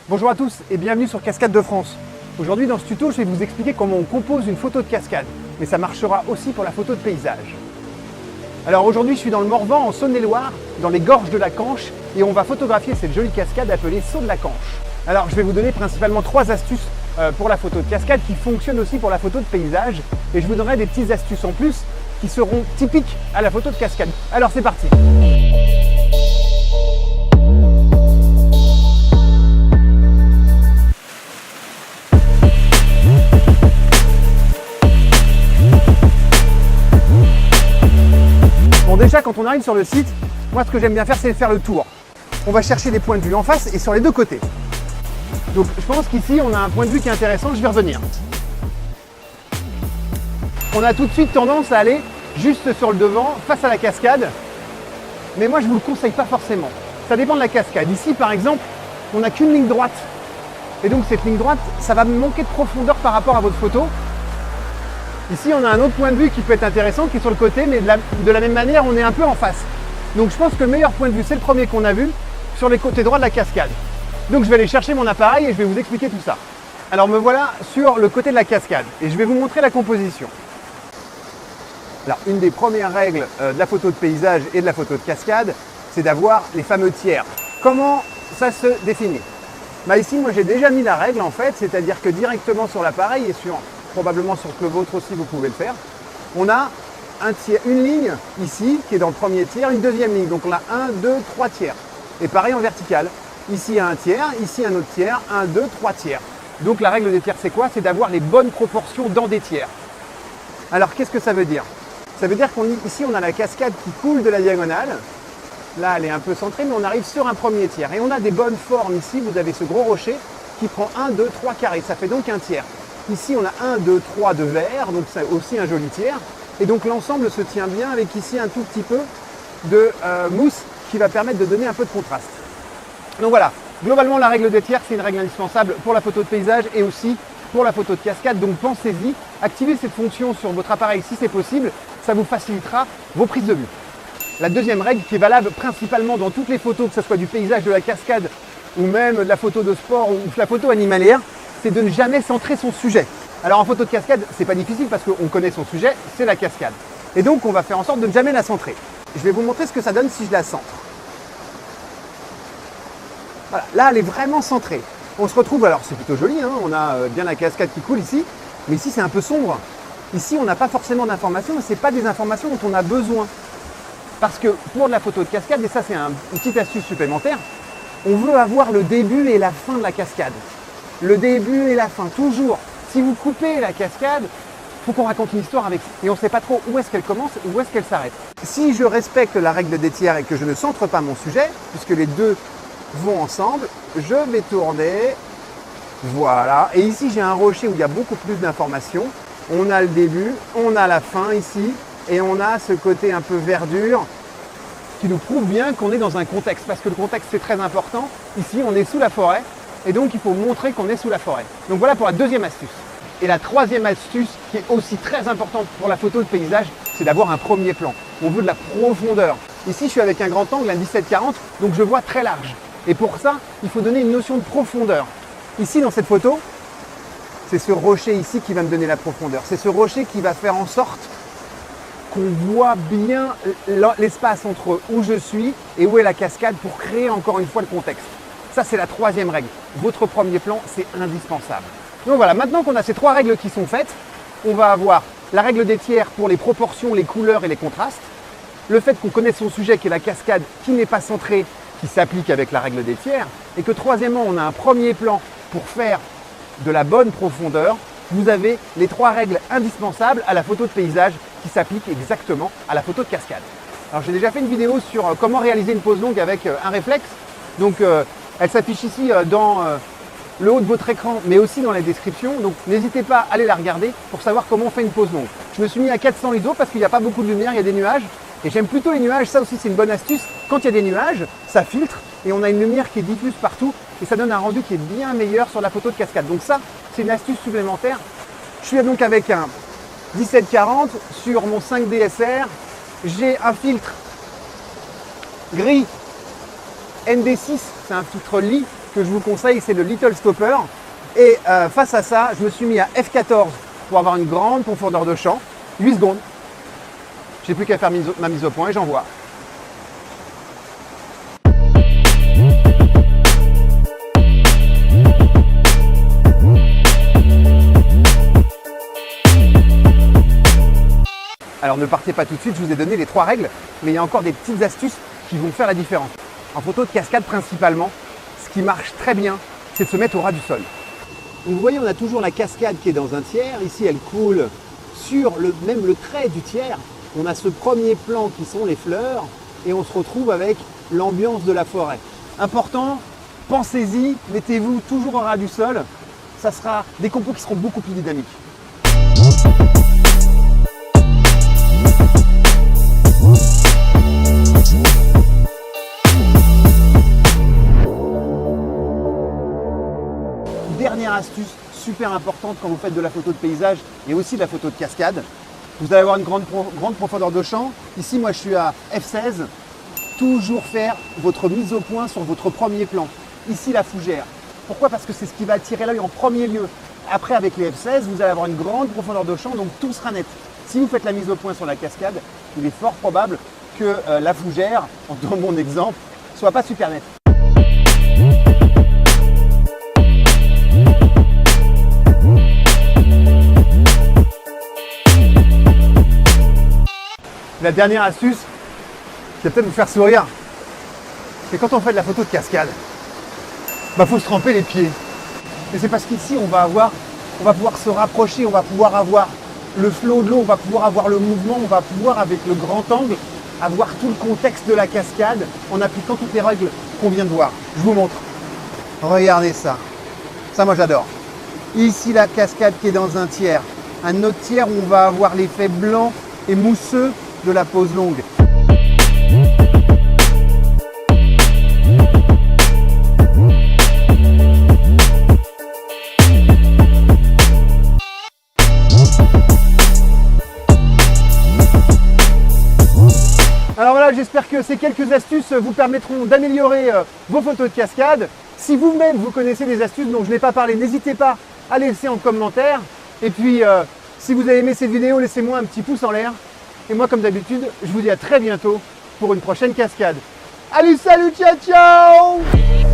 Bonjour à tous et bienvenue sur Cascade de France. Aujourd'hui dans ce tuto, je vais vous expliquer comment on compose une photo de cascade, mais ça marchera aussi pour la photo de paysage. Alors aujourd'hui je suis dans le Morvan en Saône-et-Loire, dans les gorges de la Canche, et on va photographier cette jolie cascade appelée Saut de la Canche. Alors je vais vous donner principalement 3 astuces pour la photo de cascade qui fonctionnent aussi pour la photo de paysage, et je vous donnerai des petites astuces en plus qui seront typiques à la photo de cascade. Alors c'est parti! Bon, déjà quand on arrive sur le site, moi ce que j'aime bien faire c'est faire le tour. On va chercher des points de vue en face et sur les deux côtés. Donc je pense qu'ici on a un point de vue qui est intéressant, je vais revenir. On a tout de suite tendance à aller juste sur le devant, face à la cascade. Mais moi je ne vous le conseille pas forcément. Ça dépend de la cascade. Ici par exemple, on n'a qu'une ligne droite. Et donc cette ligne droite, ça va me manquer de profondeur par rapport à votre photo. Ici, on a un autre point de vue qui peut être intéressant, qui est sur le côté, mais de la même manière, on est un peu en face. Donc je pense que le meilleur point de vue, c'est le premier qu'on a vu, sur les côtés droits de la cascade. Donc je vais aller chercher mon appareil et je vais vous expliquer tout ça. Alors me voilà sur le côté de la cascade et je vais vous montrer la composition. Alors une des premières règles de la photo de paysage et de la photo de cascade, c'est d'avoir les fameux tiers. Comment ça se définit? Ici, moi j'ai déjà mis la règle en fait, c'est-à-dire que directement sur l'appareil et probablement sur le vôtre aussi, vous pouvez le faire. On a un tiers, une ligne ici qui est dans le premier tiers, une deuxième ligne. Donc on a 1, 2, 3 tiers. Et pareil en vertical. Ici un tiers, ici un autre tiers, 1, 2, 3 tiers. Donc la règle des tiers, c'est quoi? C'est d'avoir les bonnes proportions dans des tiers. Alors qu'est-ce que ça veut dire? Ça veut dire qu'ici on a la cascade qui coule de la diagonale. Là elle est un peu centrée, mais on arrive sur un premier tiers. Et on a des bonnes formes ici. Vous avez ce gros rocher qui prend 1, 2, 3 carrés. Ça fait donc un tiers. Ici, on a 1, 2, 3 de vert, donc c'est aussi un joli tiers. Et donc l'ensemble se tient bien avec ici un tout petit peu de mousse qui va permettre de donner un peu de contraste. Donc voilà, globalement la règle des tiers, c'est une règle indispensable pour la photo de paysage et aussi pour la photo de cascade. Donc pensez-y, activez cette fonction sur votre appareil si c'est possible, ça vous facilitera vos prises de vue. La deuxième règle qui est valable principalement dans toutes les photos, que ce soit du paysage, de la cascade ou même de la photo de sport ou de la photo animalière, c'est de ne jamais centrer son sujet. Alors en photo de cascade, c'est pas difficile parce qu'on connaît son sujet, c'est la cascade. Et donc on va faire en sorte de ne jamais la centrer. Je vais vous montrer ce que ça donne si je la centre. Voilà, là elle est vraiment centrée. On se retrouve, alors c'est plutôt joli, hein, on a bien la cascade qui coule ici, mais ici c'est un peu sombre. Ici on n'a pas forcément d'informations, mais ce n'est pas des informations dont on a besoin. Parce que pour de la photo de cascade, et ça c'est une petite astuce supplémentaire, on veut avoir le début et la fin de la cascade. Le début et la fin, toujours. Si vous coupez la cascade, il faut qu'on raconte une histoire avec. Et on ne sait pas trop où est-ce qu'elle commence ou où est-ce qu'elle s'arrête. Si je respecte la règle des tiers et que je ne centre pas mon sujet, puisque les deux vont ensemble, je vais tourner. Voilà. Et ici, j'ai un rocher où il y a beaucoup plus d'informations. On a le début, on a la fin ici, et on a ce côté un peu verdure qui nous prouve bien qu'on est dans un contexte. Parce que le contexte, c'est très important. Ici, on est sous la forêt. Et donc, il faut montrer qu'on est sous la forêt. Donc voilà pour la deuxième astuce. Et la troisième astuce, qui est aussi très importante pour la photo de paysage, c'est d'avoir un premier plan. On veut de la profondeur. Ici, je suis avec un grand angle, un 17-40, donc je vois très large. Et pour ça, il faut donner une notion de profondeur. Ici, dans cette photo, c'est ce rocher ici qui va me donner la profondeur. C'est ce rocher qui va faire en sorte qu'on voit bien l'espace entre où je suis et où est la cascade pour créer encore une fois le contexte. Ça, c'est la troisième règle. Votre premier plan, c'est indispensable. Donc voilà, maintenant qu'on a ces 3 règles qui sont faites, on va avoir la règle des tiers pour les proportions, les couleurs et les contrastes. Le fait qu'on connaisse son sujet qui est la cascade, qui n'est pas centrée, qui s'applique avec la règle des tiers. Et que troisièmement, on a un premier plan pour faire de la bonne profondeur. Vous avez les 3 règles indispensables à la photo de paysage qui s'appliquent exactement à la photo de cascade. Alors j'ai déjà fait une vidéo sur comment réaliser une pose longue avec un réflexe. Donc elle s'affiche ici dans le haut de votre écran, mais aussi dans la description. Donc n'hésitez pas à aller la regarder pour savoir comment on fait une pose longue. Je me suis mis à 400 ISO parce qu'il n'y a pas beaucoup de lumière, il y a des nuages. Et j'aime plutôt les nuages, ça aussi c'est une bonne astuce. Quand il y a des nuages, ça filtre et on a une lumière qui est diffuse partout. Et ça donne un rendu qui est bien meilleur sur la photo de cascade. Donc ça, c'est une astuce supplémentaire. Je suis donc avec un 17-40 sur mon 5 DSR. J'ai un filtre gris ND6, c'est un filtre lit que je vous conseille, c'est le Little Stopper. Et face à ça, je me suis mis à F14 pour avoir une grande profondeur de champ. 8 secondes. J'ai plus qu'à faire ma mise au point et j'envoie. Alors ne partez pas tout de suite, je vous ai donné les 3 règles, mais il y a encore des petites astuces qui vont faire la différence. En photo de cascade principalement, ce qui marche très bien, c'est de se mettre au ras du sol. Donc vous voyez, on a toujours la cascade qui est dans un tiers. Ici, elle coule sur même le trait du tiers. On a ce premier plan qui sont les fleurs et on se retrouve avec l'ambiance de la forêt. Important, pensez-y, mettez-vous toujours au ras du sol. Ça sera des compos qui seront beaucoup plus dynamiques. Dernière astuce super importante quand vous faites de la photo de paysage et aussi de la photo de cascade. Vous allez avoir une grande profondeur de champ. Ici, moi, je suis à F16. Toujours faire votre mise au point sur votre premier plan. Ici, la fougère. Pourquoi? Parce que c'est ce qui va attirer l'œil en premier lieu. Après, avec les F16, vous allez avoir une grande profondeur de champ, donc tout sera net. Si vous faites la mise au point sur la cascade, il est fort probable que la fougère, dans mon exemple, soit pas super nette. La dernière astuce, qui va peut-être vous faire sourire, c'est quand on fait de la photo de cascade, faut se tremper les pieds. Et c'est parce qu'ici, on va pouvoir se rapprocher, on va pouvoir avoir le flot de l'eau, on va pouvoir avoir le mouvement, on va pouvoir, avec le grand angle, avoir tout le contexte de la cascade en appliquant toutes les règles qu'on vient de voir. Je vous montre. Regardez ça. Ça, moi, j'adore. Ici, la cascade qui est dans un tiers. Un autre tiers où on va avoir l'effet blanc et mousseux de la pose longue. Alors voilà, j'espère que ces quelques astuces vous permettront d'améliorer vos photos de cascade. Si vous-même vous connaissez des astuces dont je n'ai pas parlé, n'hésitez pas à les laisser en commentaire. Et puis, si vous avez aimé cette vidéo, laissez-moi un petit pouce en l'air. Et moi, comme d'habitude, je vous dis à très bientôt pour une prochaine cascade. Allez, salut, ciao, ciao!